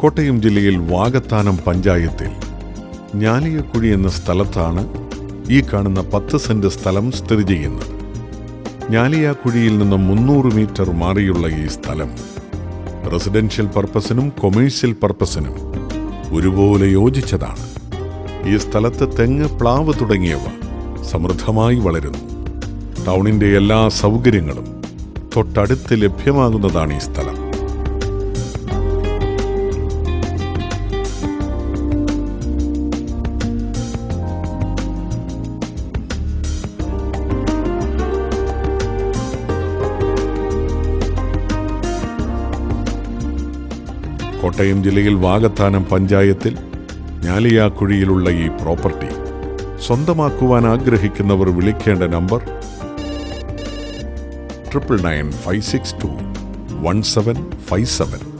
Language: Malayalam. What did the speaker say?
കോട്ടയം ജില്ലയിൽ വാകത്താനം പഞ്ചായത്തിൽ ഞാലിയക്കുഴി എന്ന സ്ഥലത്താണ് ഈ കാണുന്ന 10 സെന്റ് സ്ഥലം സ്ഥിതി ചെയ്യുന്നത്. ഞാലിയാക്കുഴിയിൽ നിന്നും 300 മീറ്റർ മാറിയുള്ള ഈ സ്ഥലം റെസിഡൻഷ്യൽ പർപ്പസിനും കൊമേഴ്സ്യൽ പർപ്പസിനും ഒരുപോലെ യോജിച്ചതാണ്. ഈ സ്ഥലത്ത് തെങ്ങ്, പ്ലാവ് തുടങ്ങിയവ സമൃദ്ധമായി വളരുന്നു. ടൗണിന്റെ എല്ലാ സൗകര്യങ്ങളും തൊട്ടടുത്ത് ലഭ്യമാകുന്നതാണ് ഈ സ്ഥലം. കോട്ടയം ജില്ലയിൽ വാകത്താനം പഞ്ചായത്തിൽ ഞാലിയാക്കുഴിയിലുള്ള ഈ പ്രോപ്പർട്ടി സ്വന്തമാക്കുവാൻ ആഗ്രഹിക്കുന്നവർ വിളിക്കേണ്ട നമ്പർ 9995621757.